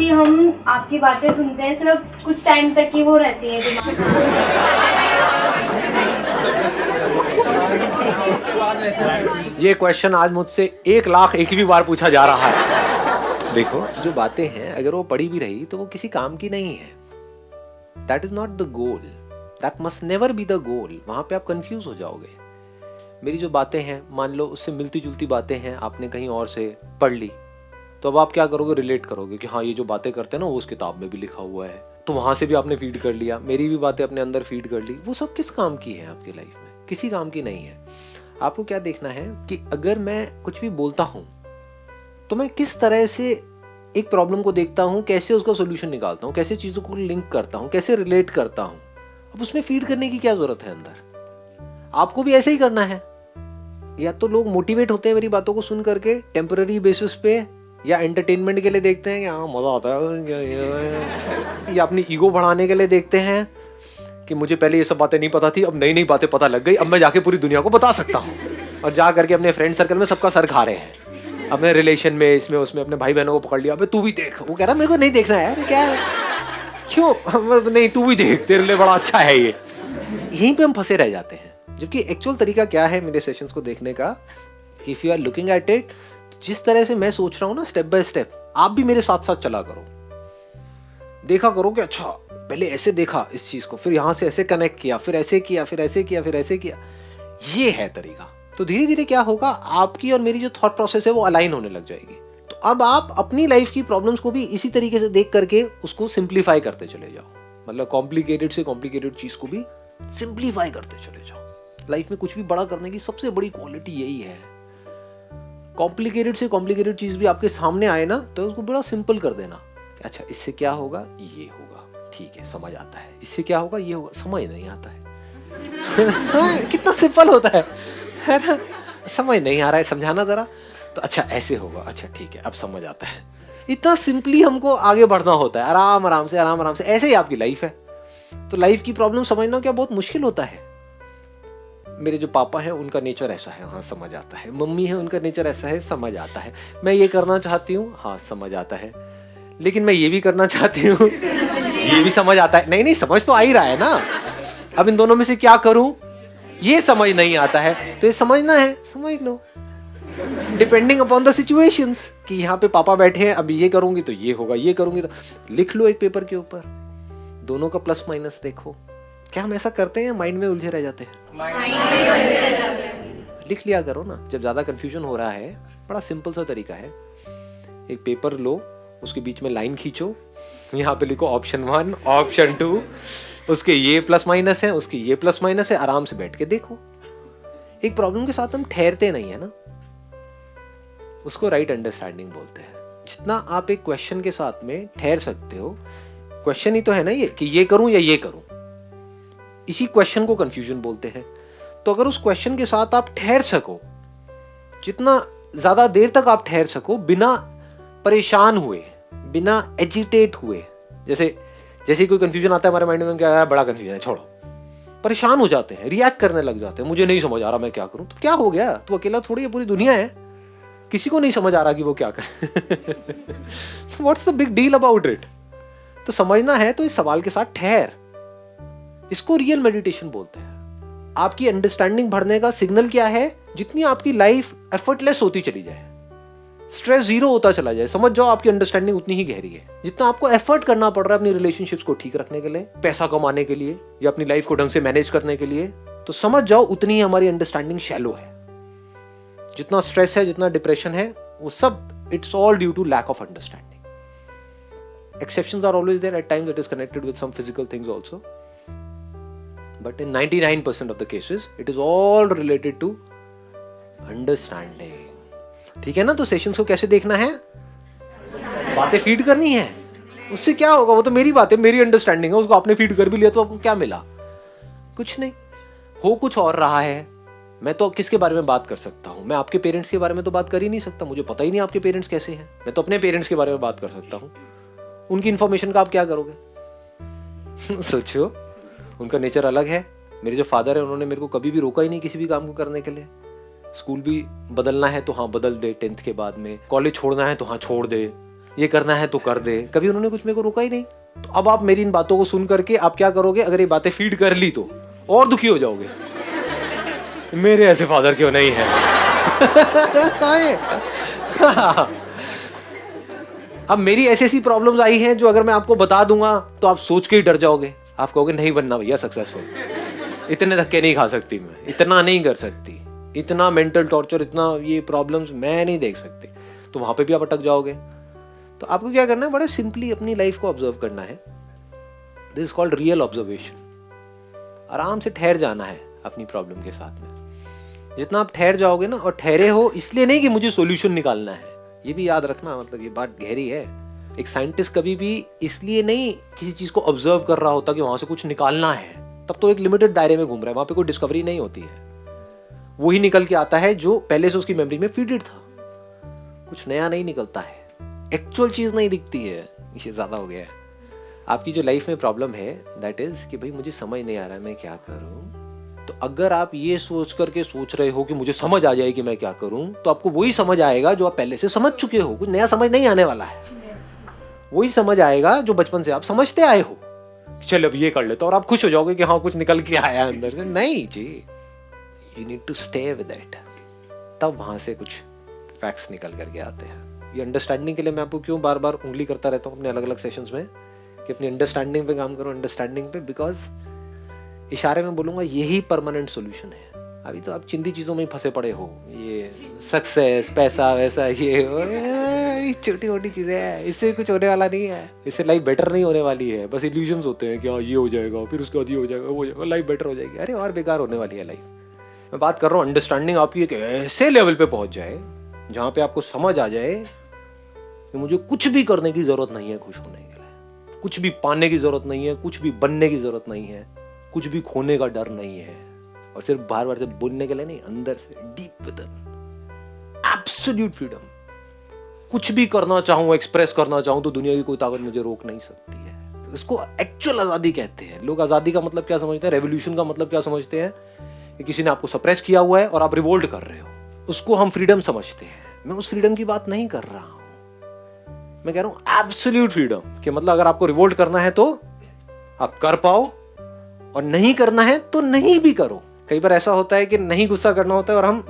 कि हम आपकी बातें सुनते हैं सिर्फ कुछ टाइम तक ही वो रहती है दिमाग में। ये क्वेश्चन आज मुझसे 1,01,000 बार पूछा जा रहा है। देखो, जो बातें हैं अगर वो पड़ी भी रही तो वो किसी काम की नहीं है। That is not the goal, that must never be the goal. वहां पे आप कंफ्यूज हो जाओगे। मेरी जो बातें हैं, मान लो उससे मिलती जुलती बातें हैं, आपने कहीं और से पढ़ ली, तो अब आप क्या करोगे, रिलेट करोगे कि हाँ ये जो बातें करते हैं ना वो उस किताब में भी लिखा हुआ है, तो वहां से भी आपने फीड कर लिया, मेरी भी बातें अपने अंदर फीड कर ली। वो सब किस काम की है आपकी लाइफ में? किसी काम की नहीं है। आपको क्या देखना है कि अगर मैं कुछ भी बोलता हूं तो मैं किस तरह से एक प्रॉब्लम को देखता हूं, कैसे उसका सोल्यूशन निकालता हूं, कैसे चीजों को लिंक करता हूं, कैसे रिलेट करता हूं। अब उसमें फीड करने की क्या जरूरत है अंदर? आपको भी ऐसे ही करना है। या तो लोग मोटिवेट होते हैं मेरी बातों को सुन करके टेम्पररी बेसिस पे, या एंटरटेनमेंट के लिए देखते हैं कि हाँ मजा आता है, या अपनी ईगो बढ़ाने के लिए देखते हैं कि मुझे पहले ये सब बातें नहीं पता थी, अब नई नई बातें पता लग गई, अब मैं जाके पूरी दुनिया को बता सकता हूँ। और जा करके अपने फ्रेंड सर्कल में सबका सर खा रहे हैं, अपने रिलेशन में, इसमें उसमें अपने भाई बहनों को पकड़ लिया, अबे तू भी देख। वो कह रहा मेरे को नहीं देखना है यार, क्या है, क्यों नहीं, तू भी देख, तेरे लिए बड़ा अच्छा है ये। यहीं पे हम फंसे रह जाते हैं। जबकि एक्चुअल तरीका क्या है मेरे सेशंस को देखने का, कि if you are looking at it, जिस तरह से मैं सोच रहा हूँ ना स्टेप बाय स्टेप, आप भी मेरे साथ साथ चला करो। देखा करो कि अच्छा पहले ऐसे देखा इस चीज को, फिर यहां से ऐसे कनेक्ट किया, फिर ऐसे किया, फिर ऐसे किया, फिर ऐसे किया। ये है तरीका। तो धीरे धीरे क्या होगा, आपकी और मेरी जो थॉट प्रोसेस है वो अलाइन होने लग जाएगी। तो अब आप अपनी लाइफ की प्रॉब्लम्स को भी इसी तरीके से देख करके उसको सिंप्लीफाई करते चले जाओ। मतलब कॉम्प्लिकेटेड से कॉम्प्लिकेटेड चीज को भी सिंप्लीफाई करते चले जाओ। लाइफ में कुछ भी बड़ा करने की सबसे बड़ी क्वालिटी यही है। कॉम्प्लिकेटेड से कॉम्प्लिकेटेड चीज भी आपके सामने आए ना, तो उसको बड़ा सिंपल कर देना। अच्छा इससे क्या होगा, ये होगा, ठीक है समझ आता है। इससे क्या होगा, ये होगा, समझ नहीं आता है। कितना सिंपल होता है ना? समझ नहीं आ रहा है, समझाना जरा, तो अच्छा ऐसे होगा, अच्छा ठीक है अब समझ आता है। इतना सिंपली हमको आगे बढ़ना होता है, आराम आराम से, आराम आराम से। ऐसे ही आपकी लाइफ है। तो लाइफ की प्रॉब्लम समझना क्या बहुत मुश्किल होता है। मेरे जो पापा हैं उनका नेचर ऐसा है, हाँ समझ आता है। मम्मी है उनका नेचर ऐसा है, समझ आता है। मैं ये करना चाहती हूँ, हाँ समझ आता है। लेकिन मैं ये भी करना चाहती हूँ, ये भी समझ आता है। नहीं नहीं, समझ तो आ ही रहा है ना। अब इन दोनों में से क्या करूं, ये समझ नहीं आता है। तो ये समझना है, समझ लो, डिपेंडिंग अपॉन द सिचुएशंस, कि यहाँ पे पापा बैठे हैं, अब ये करूंगी तो ये होगा, ये करूंगी तो। लिख लो एक पेपर के ऊपर, दोनों का प्लस माइनस देखो। क्या हम ऐसा करते हैं, माइंड में उलझे रह जाते हैं? लिख लिया करो ना। जब ज्यादा कंफ्यूजन हो रहा है, बड़ा सिंपल सा तरीका है। एक पेपर लो, उसके बीच में लाइन खींचो, यहाँ पे लिखो ऑप्शन 1, ऑप्शन 2, उसके ये प्लस माइनस है, उसके ये प्लस माइनस है। आराम से बैठ के देखो। एक प्रॉब्लम के साथ हम ठहरते नहीं है ना, उसको राइट अंडरस्टैंडिंग बोलते हैं। जितना आप एक क्वेश्चन के साथ में ठहर सकते हो, क्वेश्चन ही तो है ना ये, कि ये करूं या ये करूं, इसी क्वेश्चन को कंफ्यूजन बोलते हैं। तो अगर उस क्वेश्चन के साथ आप ठहर सको, जितना ज्यादा देर तक आप ठहर सको बिना परेशान हुए, बिना एजिटेट हुए, जैसे कोई कंफ्यूजन आता है हमारे माइंड में, क्या है बड़ा कंफ्यूजन है, छोड़ो, परेशान हो जाते हैं, रिएक्ट करने लग जाते हैं, मुझे नहीं समझ आ रहा मैं क्या करूं। तो क्या हो गया, तू अकेला थोड़ी है, पूरी दुनिया है, किसी को नहीं समझ आ रहा कि वो क्या करे। What's the big deal about it? तो समझना है तो इस सवाल के साथ ठहर। इसको रियल मेडिटेशन बोलते हैं। आपकी अंडरस्टैंडिंग बढ़ने का सिग्नल क्या है? जितनी आपकी लाइफ एफर्टलेस होती चली जाए, स्ट्रेस जीरो होता चला जाए, समझ जाओ आपकी अंडरस्टैंडिंग उतनी ही गहरी है। जितना आपको एफर्ट करना पड़ रहा है अपनी रिलेशनशिप्स को ठीक रखने के लिए, पैसा कमाने के लिए, या अपनी लाइफ को ढंग से मैनेज करने के लिए, तो समझ जाओ उतनी ही हमारी अंडरस्टैंडिंग शैलो है। जितना स्ट्रेस है, जितना डिप्रेशन है, वो सब it's all due to lack of understanding. Exceptions are always there, at times it is connected with some physical things also, but in 99% of the cases it is all related to understanding. ठीक है ना? तो sessions को कैसे देखना है? बातें feed करनी है। उससे क्या होगा, वो तो मेरी बात है, मेरी अंडरस्टैंडिंग है, उसको आपने फीड कर भी लिया तो आपको क्या मिला? कुछ नहीं। हो कुछ और रहा है। मैं तो किसके बारे में बात कर सकता हूं? मैं आपके पेरेंट्स के बारे में तो बात कर ही नहीं सकता, मुझे पता ही नहीं आपके पेरेंट्स कैसे हैं। मैं तो अपने पेरेंट्स के बारे में बात कर सकता हूं। उनकी इंफॉर्मेशन का आप क्या करोगे? सोचो, उनका नेचर अलग है। मेरे जो फादर है, उन्होंने मेरे को कभी भी रोका ही नहीं किसी भी काम को करने के लिए। स्कूल भी बदलना है तो हाँ बदल दे 10th के बाद में, कॉलेज छोड़ना है तो हाँ छोड़ दे, ये करना है तो कर दे, कभी उन्होंने कुछ मेरे को रोका ही नहीं। तो अब आप मेरी इन बातों को सुन करके आप क्या करोगे, अगर ये बातें फीड कर ली तो और दुखी हो जाओगे, मेरे ऐसे फादर क्यों नहीं है। अब मेरी ऐसी ऐसी प्रॉब्लम्स आई हैं जो अगर मैं आपको बता दूंगा तो आप सोच के ही डर जाओगे, आप कहोगे नहीं बनना भैया सक्सेसफुल, इतने धक्के नहीं खा सकती मैं, इतना नहीं कर सकती, इतना मेंटल टॉर्चर, इतना ये प्रॉब्लम्स मैं नहीं देख सकती, तो वहां पे भी आप अटक जाओगे। तो आपको क्या करना है, बड़े सिंपली अपनी लाइफ को ऑब्जर्व करना है। This is called real observation. आराम से ठहर जाना है अपनी प्रॉब्लम के साथ में। जितना आप ठहर जाओगे ना, और ठहरे हो इसलिए नहीं कि मुझे सॉल्यूशन निकालना है, ये भी याद रखना, मतलब ये बात गहरी है। एक साइंटिस्ट कभी भी इसलिए नहीं किसी चीज को ऑब्जर्व कर रहा होता कि वहां से कुछ निकालना है, तब तो एक लिमिटेड दायरे में घूम रहा है, वहां पे कोई डिस्कवरी नहीं होती है। वही निकल के आता है जो पहले से उसकी मेमोरी में फीडेड था, कुछ नया नहीं निकलता है, एक्चुअल चीज नहीं दिखती है। ये ज्यादा हो गया है। आपकी जो लाइफ में प्रॉब्लम है दैट इज कि भाई मुझे समझ नहीं आ रहा है मैं क्या करूं। तो अगर आप ये सोच करके सोच रहे हो कि मुझे समझ आ जाए कि मैं क्या करूं, तो आपको वही समझ आएगा जो आप पहले से समझ चुके हो, कुछ नया समझ नहीं आने वाला है। वही समझ आएगा जो बचपन से आप समझते आए हो, चल अब ये कर लेता, और आप खुश हो जाओगे कि हाँ कुछ निकल के आया अंदर से। नहीं जी, you need to stay with it, तब वहां से कुछ फैक्ट्स निकल करके आते हैं। ये अंडरस्टैंडिंग के लिए मैं आपको क्यों बार बार उंगली करता रहता हूँ अपने अलग अलग सेशंस में कि अपनी अंडरस्टैंडिंग पे काम करो, अंडरस्टैंडिंग पे, बिकॉज इशारे में बोलूंगा यही परमानेंट सोल्यूशन है। अभी तो आप चिंदी चीजों में फंसे पड़े हो, ये सक्सेस, पैसा, वैसा, ये छोटी मोटी चीजें हैं, इससे कुछ होने वाला नहीं है, इससे लाइफ बेटर नहीं होने वाली है। बस इल्यूजन्स होते हैं कि हाँ ये हो जाएगा, फिर उसके बाद ये हो जाएगा, वो हो जाएगा, लाइफ बेटर हो जाएगी। अरे और बेकार होने वाली है लाइफ। मैं बात कर रहा हूँ अंडरस्टैंडिंग आपकी एक ऐसे लेवल पे पहुंच जाए जहां पे आपको समझ आ जाए कि मुझे कुछ भी करने की जरूरत नहीं है खुश होने के लिए, कुछ भी पाने की जरूरत नहीं है, कुछ भी बनने की जरूरत नहीं है, कुछ भी खोने का डर नहीं है, और सिर्फ बार बार से बोलने के लिए नहीं, अंदर से डीप विदिन एब्सोल्यूट फ्रीडम। कुछ भी करना चाहूं, एक्सप्रेस करना चाहूं तो दुनिया की कोई ताकत मुझे रोक नहीं सकती है। इसको एक्चुअल आजादी कहते हैं लोग। आजादी का मतलब क्या समझते हैं, रेवोल्यूशन का मतलब क्या समझते हैं कि किसी ने आपको सप्रेस किया हुआ है और आप रिवोल्ट कर रहे हो, उसको हम फ्रीडम समझते हैं। मैं उस फ्रीडम की बात नहीं कर रहा हूं, मैं कह रहा हूं एब्सोल्यूट फ्रीडम कि मतलब अगर आपको रिवोल्ट करना है तो आप कर पाओ, और नहीं करना है तो नहीं भी करो। कई बार ऐसा होता है कि नहीं गुस्सा करना होता है और हम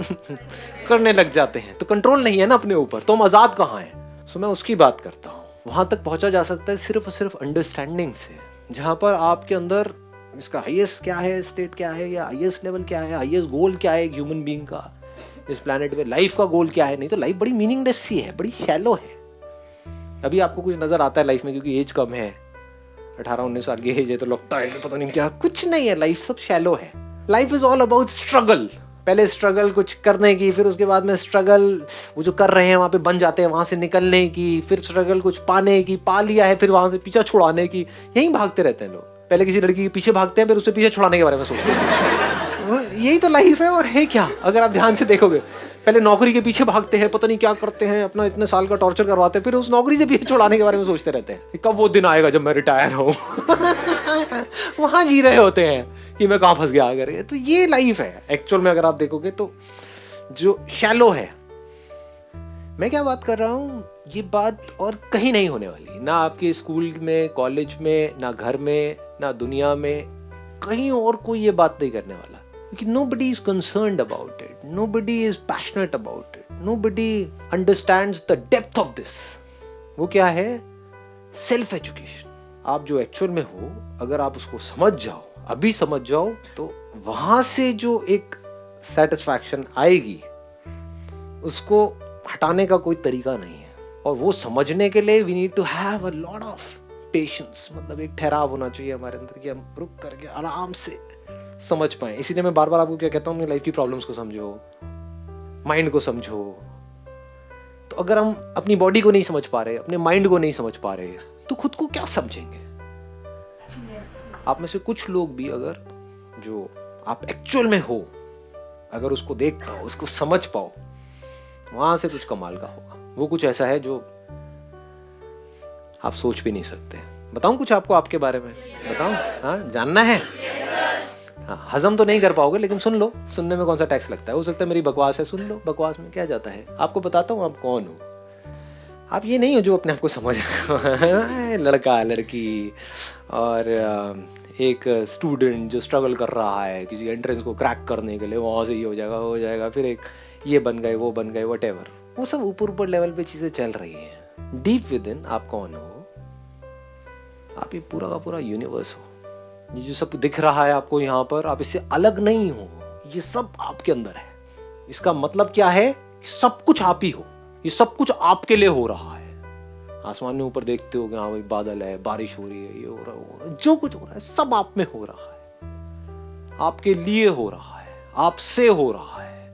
करने लग जाते हैं, तो कंट्रोल नहीं है ना अपने ऊपर, तो हम आजाद कहां हैं। सो मैं उसकी बात करता हूं। वहां तक पहुंचा जा सकता है सिर्फ और सिर्फ अंडरस्टैंडिंग से, जहां पर आपके अंदर इसका हाईएस्ट क्या है, स्टेट क्या है, या हाईएस्ट लेवल क्या है, हाईएस्ट गोल क्या है ह्यूमन बीइंग का इस प्लैनेट पे, लाइफ का गोल क्या है। नहीं तो लाइफ बड़ी मीनिंगलेस सी है, बड़ी शैलो है। अभी आपको कुछ नजर आता है लाइफ में क्योंकि एज कम है, 18-19 साल की एज है, तो लगता है पता नहीं क्या, कुछ नहीं है, लाइफ सब शैलो है। Life is all about struggle. पहले स्ट्रगल कुछ करने की, फिर उसके बाद में स्ट्रगल वो जो कर रहे हैं वहां पे बन जाते हैं, वहां से निकलने की, फिर स्ट्रगल कुछ पाने की, पा लिया है, फिर वहां से पीछा छुड़ाने की, यही भागते रहते हैं लोग। पहले किसी लड़की के पीछे भागते हैं, फिर उससे पीछे छुड़ाने के बारे में सोचते हैं। यही तो लाइफ है। और है क्या, अगर आप ध्यान से देखोगे, पहले नौकरी के पीछे भागते हैं, पता नहीं क्या करते हैं, अपना इतने साल का टॉर्चर करवाते हैं, फिर उस नौकरी से पीछे छुड़ाने के बारे में सोचते रहते हैं कब वो दिन आएगा जब मैं रिटायर हूं। वहां जी रहे होते हैं कि मैं कहां फंस गया करके। तो ये लाइफ है एक्चुअल में, अगर आप देखोगे तो जो शैलो है। मैं क्या बात कर रहा हूं, ये बात और कहीं नहीं होने वाली, ना आपके स्कूल में, कॉलेज में, ना घर में, ना दुनिया में, कहीं और कोई ये बात नहीं करने वाला। Nobody is concerned about it. Nobody is passionate about it. Nobody understands the depth of this. वो क्या है? Self education. आप जो एक्चुअल में हो, अगर आप उसको समझ जाओ, अभी समझ जाओ, तो वहां से जो एक सेटिस्फैक्शन आएगी उसको हटाने का कोई तरीका नहीं है। और वो समझने के लिए we need to have a lot of patience, मतलब एक ठहराव होना चाहिए हमारे अंदर कि हम रुक करके आराम से समझ पाए। इसीलिए मैं बार बार आपको क्या कहता हूँ, अपनी लाइफ की प्रॉब्लम्स को समझो, माइंड को समझो। तो अगर हम अपनी बॉडी को नहीं समझ पा रहे, अपने माइंड को नहीं समझ पा रहे, तो खुद को क्या समझेंगे। आप में से कुछ लोग भी अगर जो आप एक्चुअल में हो, अगर उसको देख पाओ, उसको समझ पाओ, वहां से कुछ कमाल का होगा। वो कुछ ऐसा है जो आप सोच भी नहीं सकते। बताऊं कुछ आपको आपके बारे में? बताऊं? हाँ, जानना है? हाँ, हजम तो नहीं कर पाओगे, लेकिन सुन लो। सुनने में कौन सा टैक्स लगता है? हो सकता है मेरी बकवास है, सुन लो। बकवास में क्या जाता है, आपको बताता हूँ आप कौन हो। आप ये नहीं हो जो अपने आप को समझ लड़का लड़की और एक स्टूडेंट जो स्ट्रगल कर रहा है किसी एंट्रेंस को क्रैक करने के लिए, वहाँ से ये हो जाएगा, फिर एक ये बन गए वो बन गए, वटेवर, वो सब ऊपर ऊपर लेवल पे चीजें चल रही हैं। डीप विद इन आप कौन हो? आप ये पूरा का पूरा यूनिवर्स हो। ये जो सब दिख रहा है आपको यहाँ पर, आप इससे अलग नहीं हो, ये सब आपके अंदर है। इसका मतलब क्या है? सब कुछ आप ही हो, ये सब कुछ आपके लिए हो रहा है। आसमान में ऊपर देखते हो कि हाँ भाई बादल है, बारिश हो रही है, ये हो रहा है, वो हो रहा है, जो कुछ हो रहा है सब आप में हो रहा है, आपके लिए हो रहा है, आपसे हो रहा है।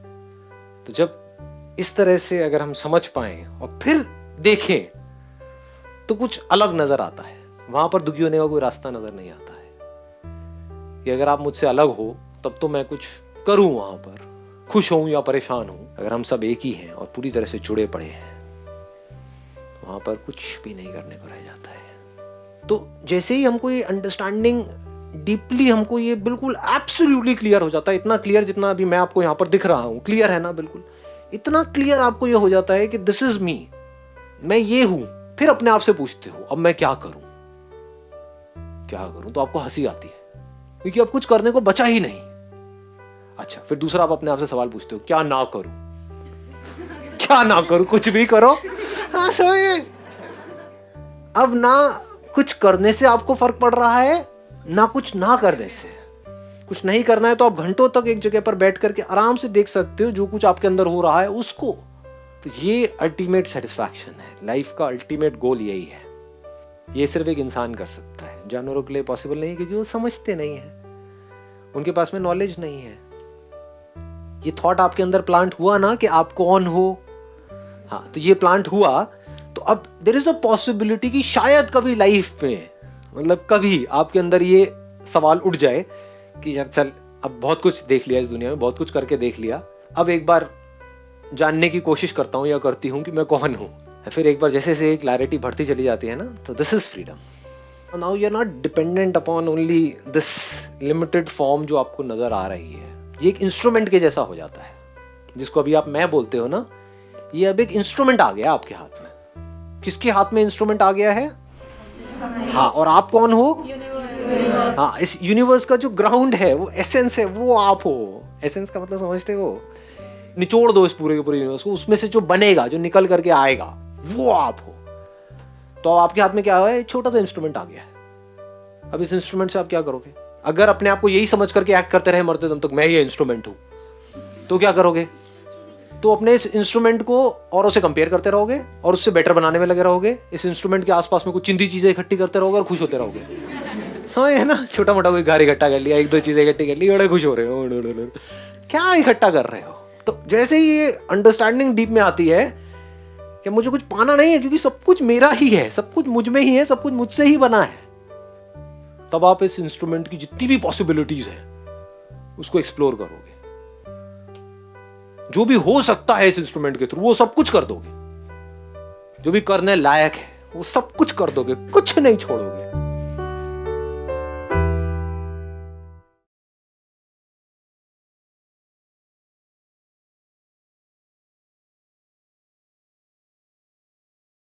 तो जब इस तरह से अगर हम समझ पाए और फिर देखें तो कुछ अलग नजर आता है। वहां पर दुखी होने का कोई रास्ता नजर नहीं आता है कि अगर आप मुझसे अलग हो तब तो मैं कुछ करूं, वहां पर खुश हूं या परेशान हूं। अगर हम सब एक ही हैं और पूरी तरह से जुड़े पड़े हैं, वहां पर कुछ भी नहीं करने को रह जाता है। तो जैसे ही हमको ये अंडरस्टैंडिंग डीपली, हमको ये बिल्कुल एब्सोल्युटली क्लियर हो जाता है, इतना क्लियर जितना अभी मैं आपको यहाँ पर दिख रहा हूँ, क्लियर है ना, बिल्कुल इतना क्लियर आपको ये हो जाता है कि दिस इज मी, मैं ये हूं। फिर अपने आप से पूछते हो अब मैं क्या करूं, क्या करूं? तो आपको हंसी आती है क्योंकि अब कुछ करने को बचा ही नहीं। अच्छा, फिर दूसरा आप अपने आप से सवाल पूछते हो क्या ना करूं, क्या ना करूं? कुछ भी करो। हाँ समझे? अब ना कुछ करने से आपको फर्क पड़ रहा है, ना कुछ ना करने से। कुछ नहीं करना है तो आप घंटों तक एक जगह पर बैठ करके आराम से देख सकते हो जो कुछ आपके अंदर हो रहा है उसको। तो ये अल्टीमेट सेटिस्फैक्शन है, लाइफ का अल्टीमेट गोल यही है। ये सिर्फ एक इंसान कर सकता है, जानवरों के लिए पॉसिबल नहीं है क्योंकि वो समझते नहीं है, उनके पास में नॉलेज नहीं है। ये थॉट आपके अंदर प्लांट हुआ ना कि आप कौन हो, हाँ, तो ये प्लांट हुआ तो अब देयर इज अ पॉसिबिलिटी कि शायद कभी लाइफ में, मतलब कभी आपके अंदर ये सवाल उठ जाए कि यार चल अब बहुत कुछ देख लिया इस दुनिया में, बहुत कुछ करके देख लिया, अब एक बार जानने की कोशिश करता हूँ या करती हूँ कि मैं कौन हूँ। फिर एक बार जैसे से क्लैरिटी बढ़ती चली जाती है ना, तो this is freedom. Now you are not dependent upon only this limited form जो आपको नजर आ रही है। ये एक इंस्ट्रूमेंट के जैसा हो जाता है, जिसको अभी आप मैं बोलते हो ना, ये अब एक इंस्ट्रूमेंट आ गया आपके हाथ में। किसके हाथ में इंस्ट्रूमेंट आ गया है? हाँ, और आप कौन हो? हाँ, इस यूनिवर्स का जो ग्राउंड है, वो एसेंस है, वो आप हो। एसेंस का मतलब समझते हो? निचोड़ दो इस पूरे के पूरे यूनिवर्स को, उसमें से जो बनेगा, जो निकल करके आएगा, वो आप हो। तो आपके हाथ में क्या है? छोटा सा इंस्ट्रूमेंट आ गया है। अब इस इंस्ट्रूमेंट से आप क्या करोगे? अगर अपने आप को यही समझ करके एक्ट करते रहे मरते दम तक, मैं ये इंस्ट्रूमेंट हूं, तो क्या करोगे? तो अपने इस इंस्ट्रूमेंट को औरों से कंपेयर करते रहोगे और उससे बेटर बनाने में लगे रहोगे। इस इंस्ट्रूमेंट के आसपास में कुछ चिंदी चीजें इकट्ठी करते रहोगे और खुश होते रहोगे। हाँ, है ना, छोटा मोटा कोई घर इकट्ठा कर लिया, एक दो चीजें इकट्ठी कर ली, बड़े खुश हो रहे हो। क्या इकट्ठा कर रहे हो? तो जैसे ही ये अंडरस्टैंडिंग डीप में आती है कि मुझे कुछ पाना नहीं है क्योंकि सब कुछ मेरा ही है, सब कुछ मुझ में ही है, सब कुछ मुझसे ही बना है, तब आप इस इंस्ट्रूमेंट की जितनी भी पॉसिबिलिटीज है उसको एक्सप्लोर करोगे। जो भी हो सकता है इस इंस्ट्रूमेंट के थ्रू, वो सब कुछ कर दोगे। जो भी करने लायक है वो सब कुछ कर दोगे, कुछ नहीं छोड़ोगे।